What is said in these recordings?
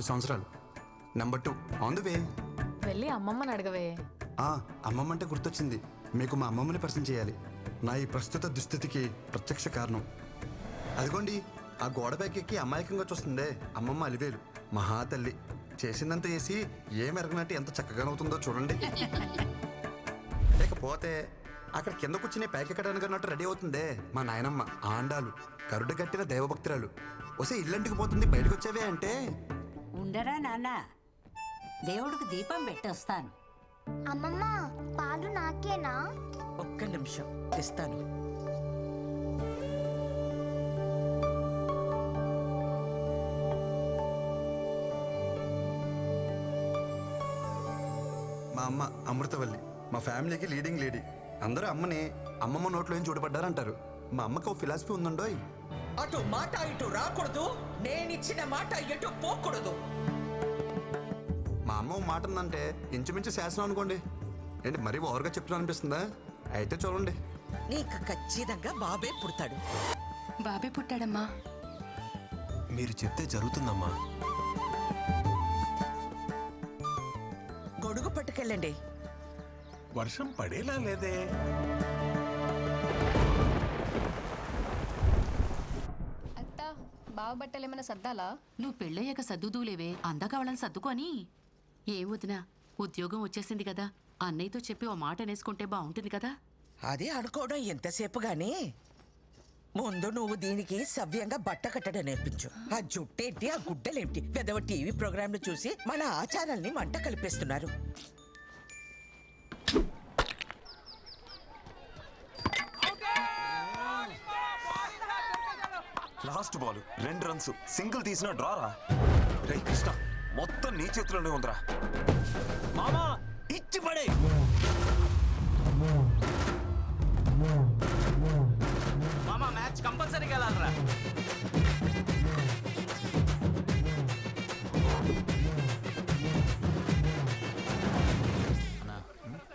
సంవత్సరాలు. Number 2 on the way. వెళ్ళి అమ్మమ్మని అడగవే. అమ్మమ్మ అంటే గుర్తొచ్చింది. మీకు మా అమ్మమ్మని పరిచయం చేయాలి. నా ఈ ప్రస్తుత దుస్థితికి ప్రత్యక్ష కారణం. అదిగోండి, ఆ గోడ బ్యాగ్ ఎక్కి అమాయకంగా చూస్తుందే అమ్మమ్మ అలివేలు. మహాతల్లి చేసిందంతా చేసి ఏం ఎరగనట్టు ఎంత చక్కగా అవుతుందో చూడండి. లేకపోతే అక్కడ కింద కూర్చుని పైకెక్కడానికి అన్నట్టు రెడీ అవుతుందే మా నాయనమ్మ ఆండాలు, కరుడు కట్టిన దైవభక్తురాలు. వస్తే ఇల్లంటికి పోతుంది, బయటకు వచ్చేవే అంటే. ఉండరా నాన్న, దేవుడికి దీపం పెట్టొస్తాను. అమ్మమ్మ, పాలు నాకేనా? ఒక్క నిమిషం ఇస్తాను. మా అమ్మ అమృతవల్లి, మా ఫ్యామిలీకి లీడింగ్ లేడీ. అందరూ అమ్మని అమ్మమ్మ నోట్లో ఏం చూడబడ్డారంటారు. మా అమ్మకి ఓ ఫిలాసఫీ ఉందండోయ్. అటు మాట ఇటు రాకూడదు, నేనిచ్చిన మాట ఎటు పోకూడదు. మా అమ్మ ఓ మాట ఉందంటే ఇంచుమించు శాసనం అనుకోండి. ఏంటి మరీ ఓవర్గా చెప్తున్నా అనిపిస్తుందా? అయితే చూడండి. నీకు ఖచ్చితంగా బాబే పుడతాడు. బాబే పుట్టాడమ్మా. మీరు చెప్తే జరుగుతుందమ్మా. గొడుగు పట్టుకెళ్ళండి. వర్షం పడేలా లేదే. అత్త, బావ బట్టలు ఏమైనా సర్దాలా? నువ్వు పెళ్ళయ్యాక సర్దుదూలేవే, అందాక వాళ్ళని సర్దుకొని. ఏం వదినా, ఉద్యోగం వచ్చేసింది కదా, అన్నయ్యతో చెప్పి ఓ మాట అనేసుకుంటే బాగుంటుంది కదా. అది అనుకోవడం ఎంతసేపు గాని ముందు నువ్వు దీనికి సవ్యంగా బట్ట కట్టడం నేర్పించు. ఆ జుట్టేంటి, ఆ గుడ్డలేంటి, పెద్దవ టీవీ ప్రోగ్రాంలు చూసి మన ఆచారాల్ని మంట కలిపేస్తున్నారు. లాస్ట్ బాల్ 2 రన్స్, సింగిల్ తీసిన డ్రారా. రే కృష్ణ, మొత్తం నీ చేతిలోనే ఉందిరా. మామా ఇచ్చి పడే. మామా మ్యాచ్ కంపల్సరీ గెలాలరా. అన్నా,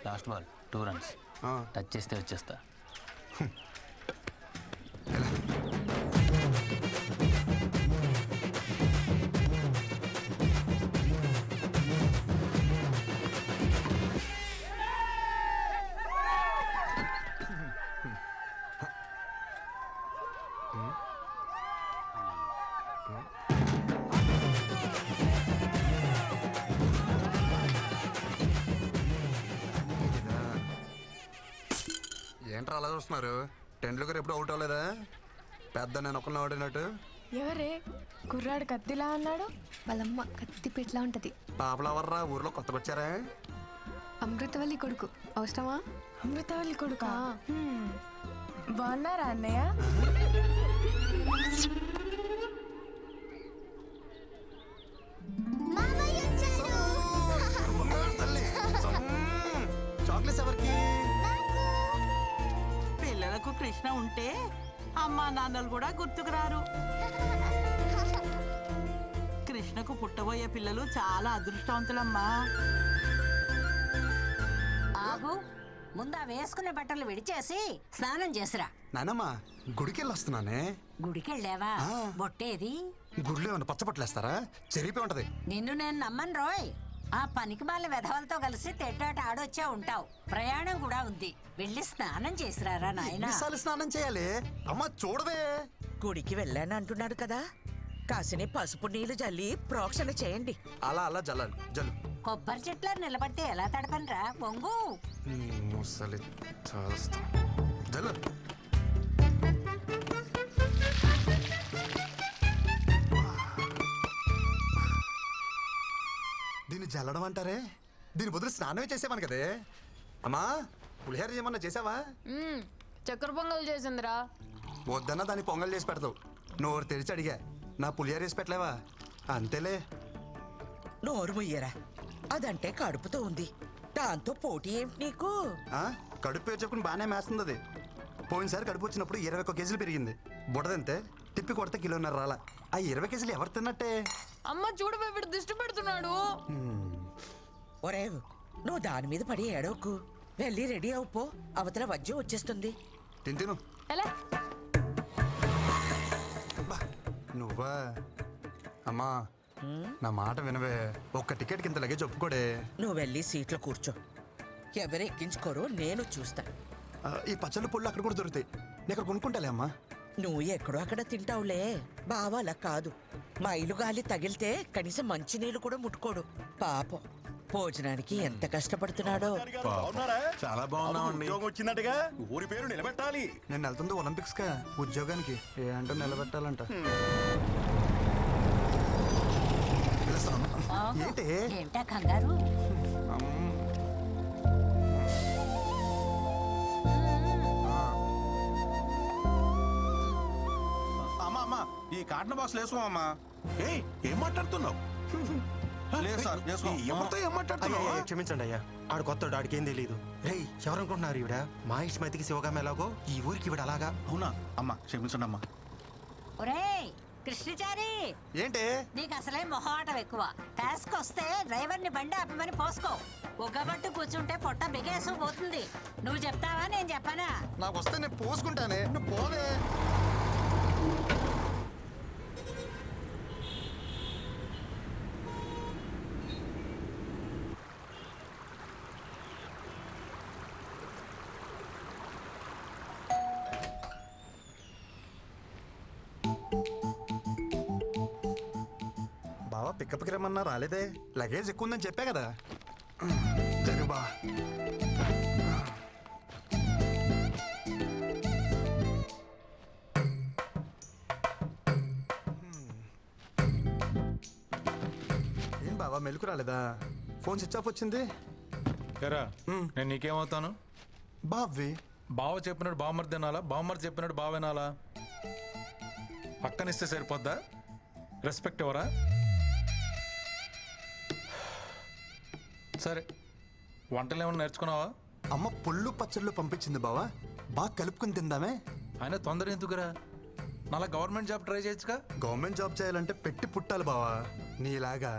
లాస్ట్ బాల్ 2 రన్స్. టచ్ చేస్తే వచ్చేస్తా. ఏంట్రా అలా చూస్తున్నారు? టెండూల్కర్ ఎప్పుడు అవుట్ అవ్వలేదా? పెద్ద నేను ఒకరిని ఆడినట్టు. ఎవరే కుర్రాడు కత్తిలా అన్నాడు? వాళ్ళమ్మ కత్తి పెట్లా ఉంటది. పాపలవర్రా, ఊర్లో కొత్తగా వచ్చారా? అమృతవల్లి కొడుకు. అవసరమా? అమృతవల్లి కొడుకా? బాగున్నారా అన్నయ్య? చాక్లెట్స్ ఎవరికి? పిల్లలకు కృష్ణ ఉంటే అమ్మా నాన్నలు కూడా గుర్తుకురారు. కృష్ణకు పుట్టబోయే పిల్లలు చాలా అదృష్టవంతులమ్మా. ఆగు, ముందా వేసుకునే బట్టలు విడిచేసి స్నానం చేసిరా. నానమ్మ, గుడికెళ్ళి వస్తున్నానే. గుడికెళ్ళావా? బొట్టేది? గుడిలో ఏమన్నా పచ్చపట్లేస్తారా? చెరిపి ఉంటది. నిన్ను నేను నమ్మను రోయ్. ఆ పనికి మాల వెధవలతో కలిసి తెడ్డాట ఆడొచ్చే ఉంటావు. ప్రయాణం కూడా ఉంది, వెళ్ళి స్నానం చేసిరారా నాయనా. ఎన్నిసార్లు స్నానం చేయాలి? అమ్మ చూడవే. గుడికి వెళ్ళాను అంటున్నాడు కదా, కాసిని పసుపు నీళ్లు జల్లి ప్రోక్షణ చేయండి. అలా అలా జల్లాలి. జల్లు. కొబ్బరి చెట్ల నిలబడితే ఎలా తడపనరా పొంగు. ముసలి చేస్తా. జల్లు. దీన్ని జల్లడం అంటారే? దీని బదులు స్నానమే చేసేవాను కదే. అమ్మా, పులిహోర ఏమన్నా చేసావా? చక్కెర పొంగల్ చేసిందిరా. వద్దన్నా దాన్ని పొంగల్ చేసి పెడతావు. నోరు తెరిచి అడిగా, నా పులిహోర వేసి పెట్టలేవా? అంతేలే. నోరు ముయ్యరా, అదంటే కడుపుతో ఉంది, దాంతో పోటీ ఏమిటి నీకు? కడుపు పేరు చెప్పుకుని బాగానే మేస్తుంది అది. పోయినసారి కడుపు వచ్చినప్పుడు 21 కేజీలు పెరిగింది. బుడదంతే, తిప్పి కొడితే 1.5 కిలో రాలా. ఆ 20 కేజీలు ఎవరు తిన్నట్టే? అమ్మ చూడు, వీడు దిష్టి పెడుతున్నాడు. ఒరే, నువ్వు దాని మీద పడి ఏడవకు, వెళ్ళి రెడీ అవుపో, అవతల వజ్జం వచ్చేస్తుంది. తిను. నువ్వా? అమ్మా, నా మాట వినవే. ఒక్క టికెట్ కింద లగేజ్ ఒప్పుకోడే. నువ్వు వెళ్ళి సీట్లో కూర్చో. ఎవరు ఎక్కించుకోరో నేను చూస్తాను. ఈ పచ్చళ్ళు పుళ్ళు అక్కడ కూడా దొరుకుతాయి. నేను అక్కడ కొనుక్కుంటాలే అమ్మా. నువ్వు ఎక్కడో అక్కడ తింటావులే. బావ అలా కాదు. మైలు గాలి తగిలితే కనీసం మంచినీళ్ళు కూడా ముట్టుకోడు. పాపం భోజనానికి ఎంత కష్టపడుతున్నాడో. చాలా బాగున్నామండి. ఉద్యోగం వచ్చిందటగా, ఊరి పేరు నిలబెట్టాలి. నేను వెళ్తుంది ఒలింపిక్స్ కా ఉద్యోగానికి. ఏ అంటే నిలబెట్టాలంట. ఏంటి ఏమిటా కంగారు? అమ్మా అమ్మా ఈ కాటన్ బాక్స్ వేసుకోమమ్మా. ఏయ్ ఏం మాట్లాడుతున్నావు? లేదు సార్, ఎవరితో ఏం మాట్లాడుతున్నావు? క్షమించండి అయ్యా, ఆడు కొత్త ఆడికి ఏం తెలియదు. రేయ్ ఎవరనుకుంటున్నారు ఈవిడ? మా ఇష్టమైతికి శివగామ ఎలాగో ఈ ఊరికి ఈవిడ అలాగా. అవునా అమ్మా, క్షమించండి అమ్మా. ఒరేయ్ కృష్ణచారి, ఏంటి నీకు అసలే మొహమాటం ఎక్కువ. టాస్క్ వస్తే డ్రైవర్ని బండి ఆపమని పోసుకో. ఒగ్గబట్టు కూర్చుంటే పొట్ట బిగేసు పోతుంది. నువ్వు చెప్తావా నేను చెప్పనా? నాకు వస్తే నేను పోసుకుంటానే, నువ్వు పోవే. బావా పికప్కి రమ్మన్నా రాలేదే. లగేజ్ ఎక్కువ ఉందని చెప్పా కదా. జరు బా. ఏం బావా మెలకు రాలేదా? ఫోన్ స్విచ్ ఆఫ్ వచ్చింది. ఎరా నేను నీకేమవుతాను? బావ్వి. బావ చెప్పినట్టు బావమర్ది తినాలా, బావమర్ది చెప్పినట్టు బావ వినాలా? పక్కనిస్తే సరిపోద్దా? రెస్పెక్ట్ ఎవరా? సరే, వంటలు ఏమైనా నేర్చుకున్నావా? అమ్మ పుల్లు పచ్చళ్ళు పంపించింది బావా, బాగా కలుపుకుని తిందామే. ఆయన తొందర ఎందుకురా? నాలా గవర్నమెంట్ జాబ్ ట్రై చేయొచ్చుగా. గవర్నమెంట్ జాబ్ చేయాలంటే పెట్టి పుట్టాలి బావా, నీలాగా.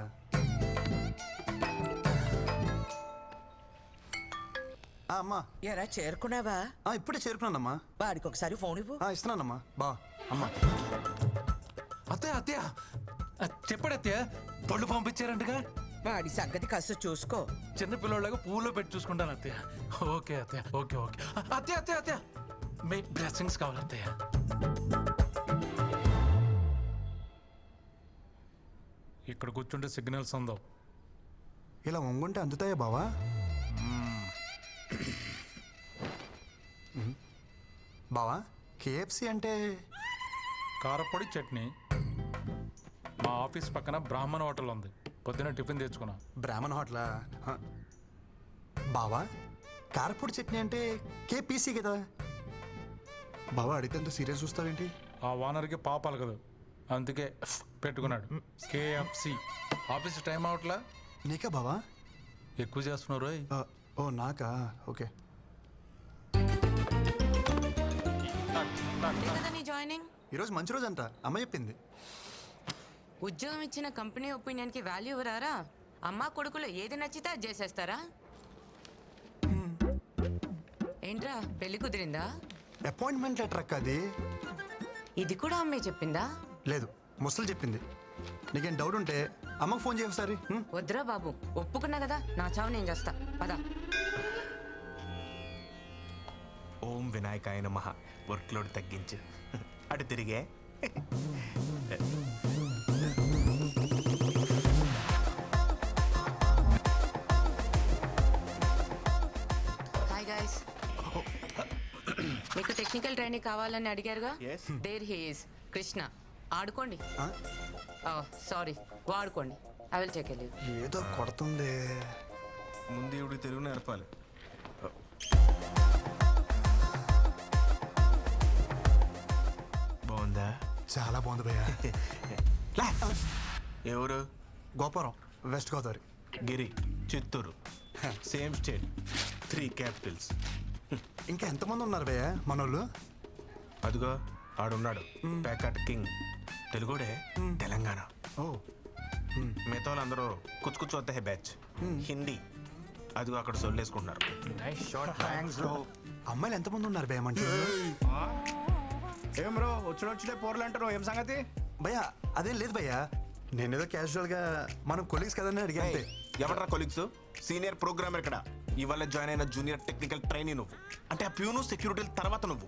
అమ్మా ఎరా చేరుకున్నావా? ఇప్పుడే చేరుకున్నానమ్మా. వాడికి ఒకసారి ఫోన్ ఇవ్వు. ఇస్తున్నానమ్మా. బా అమ్మా. అత్తయ్య అత్తయ్య చెప్పాడు అత్తయ్య, పళ్ళు పంపించారంటగా. వాడి సంగతి కాస్త చూసుకో. చిన్న పిల్లలాగా పూలో పెట్టి చూసుకుంటాను అత్తయ్య. ఓకే అత్తయ్య, ఓకే ఓకే. అత్తయ్య అత్తయ్య అత్తయ్య మీ బ్లెస్సింగ్స్ కావాలి అత్తయ్య. ఇక్కడ కూర్చుంటే సిగ్నల్స్ ఉందో. ఇలా వంగుంటే అందుతాయా బావా? బావా కేఎఫ్సి అంటే? కారపొడి చట్నీ. మా ఆఫీస్ పక్కన బ్రాహ్మణ హోటల్ ఉంది, పొద్దున టిఫిన్ తెచ్చుకున్నా. బ్రాహ్మణ హోటలా? బావా కారపొడి చట్నీ అంటే కేపీసీ కదా బావా? అడిగితే ఎంత సీరియస్ చూస్తావేంటి? ఆ ఓనర్కి పాపాలు కదా, అందుకే పెట్టుకున్నాడు కేఎఫ్సి. Office time అవట్లా? నీకా బావా? ఎక్కువ చేస్తున్నారు. ఓ నాకా? ఓకే. జాయినింగ్ ఈరోజు మంచి రోజు అంట, అమ్మ చెప్పింది. ఉద్యోగం ఇచ్చిన కంపెనీ ఒపీనియన్ కి వాల్యూ ఇవ్వరారా? అమ్మా కొడుకులు ఏది నచ్చితే అది చేసేస్తారా? ఏంట్రా పెళ్లి కుదిరిందా? అపాయింట్మెంట్ లెటర్ అక్క అది. ఇది కూడా అమ్మే చెప్పిందా? లేదు, ముసలు చెప్పింది. నీకేం డౌట్ ఉంటే అమ్మకు ఫోన్ చేయ ఒకసారి. వద్దురా బాబు, ఒప్పుకున్నా కదా, నా చావు నేను చేస్తా. పదా. ఓం వినాయకాయ నమః. వర్క్ లోడ్ తగ్గించు. అటు తిరిగే. Hi guys. మీకు టెక్నికల్ ట్రైనింగ్ కావాలని అడిగారుగా. There he is Krishna. ఆడుకోండి. సారీ, వాడుకోండి. I will take leave. ఏదో కొడుతుంది. ముందు ఇవి తెలుగు నేర్పాలి. బాగుందా? చాలా బాగుంది భయ్యా. ఎవరు? Gopuram, west Godavari. Giri, Chittoor. Same state, 3 capitals. ఇంకా ఎంతమంది ఉన్నారు భయ్యా మనోళ్ళు? అదిగో ఆడున్నాడు, ప్యాకట్ కింగ్. తెలుగుడే, తెలంగాణ. ఓ మిగతా వాళ్ళందరూ కుచ్చు కుచ్చు వద్ద బ్యాచ్. హిందీ, అదిగో అక్కడ సొల్లేసుకుంటున్నారు. అమ్మాయిలు ఎంతమంది ఉన్నారు భయ్యా మంచి? ఏం బ్రో వచ్చిన పోర్లు అంటారు, ఏం సంగతి? భయ్యా అదేం లేదు భయ్యా, నేనేదో క్యాజువల్ గా మనం కొలీగ్స్ కదని అడిగాను. ఎవరా కొలీగ్స్? సీనియర్ ప్రోగ్రామర్ ఇక్కడ, ఇవాళ జాయిన్ అయిన జూనియర్ టెక్నికల్ ట్రైనీ నువ్వు. అంటే ఆ ప్యూను సెక్యూరిటీ తర్వాత నువ్వు.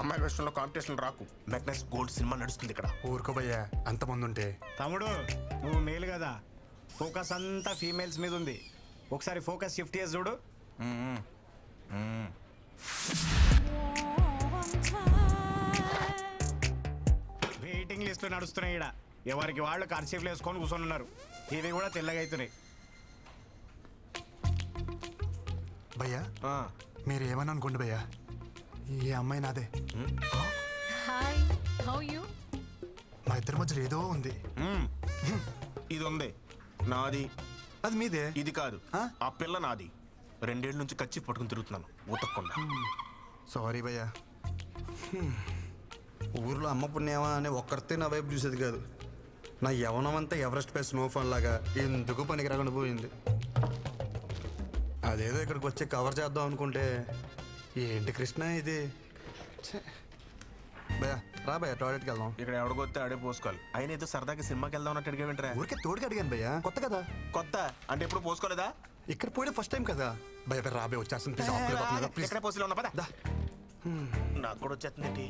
అమ్మాయిల విషయంలో కాంపిటీషన్ రాకు. మెగ్నస్ గోల్డ్ సినిమా నడుస్తుంది ఇక్కడ. ఊరుకోబయ్యా, అంతమంది ఉంటే. తమ్ముడు నువ్వు మేలు కదా, ఫోకస్ అంతా ఫీమేల్స్ మీద ఉంది. ఒకసారి ఫోకస్ షిఫ్ట్ చేసి చూడు. వెయిటింగ్ లిస్ట్ నడుస్తున్నాయి ఇక్కడ. ఎవరికి వాళ్ళు కర్చీఫ్లు వేసుకొని కూర్చొని ఉన్నారు. ఇవి కూడా తెల్లగా అవుతున్నాయి. భయ్యా మీరు ఏమని అనుకోండి భయ్యా, ఈ అమ్మాయి నాదే. Hi, how you? మా ఇద్దరి మధ్య ఏదో ఉంది. ఇది ఉంది నాది, అది మీదే. ఇది కాదు, ఆ పిల్ల నాది. 2 ఏళ్ళ నుంచి కచ్చి పట్టుకుని తిరుగుతున్నాను ఉతక్కుండా. సారీ భయ్యా. ఊర్లో అమ్మ పుణ్యమా అని ఒక్కరితే నా వైపు చూసేది కాదు. నా యవనం అంతా ఎవరెస్ట్ పై స్నోఫాల్ లాగా ఎందుకు పనికి రాకుండా పోయింది. అదేదో ఇక్కడికి వచ్చి కవర్ చేద్దాం అనుకుంటే ఏంటి కృష్ణ ఇది. భయ్యా రా భయ్యా, టాయిలెట్కి వెళ్దాం. ఇక్కడ ఎవడికొస్తే ఆడే పోసుకోవాలి. అయినా ఏదో సరదాగా సినిమాకి వెళ్దాం అన్నట్టు అడిగా. ఊరికే తోడుకి అడిగాను భయ్యా, కొత్త కదా. కొత్త అంటే ఎప్పుడు పోసుకోలేదా? ఇక్కడ పోయిన ఫస్ట్ టైం కదా భయ్య. రాబే వచ్చేస్తుంది ప్లీజ్. ఎక్కడ పోసిలో ఉన్నా పదా, నాకు కూడా వచ్చేస్తుంది.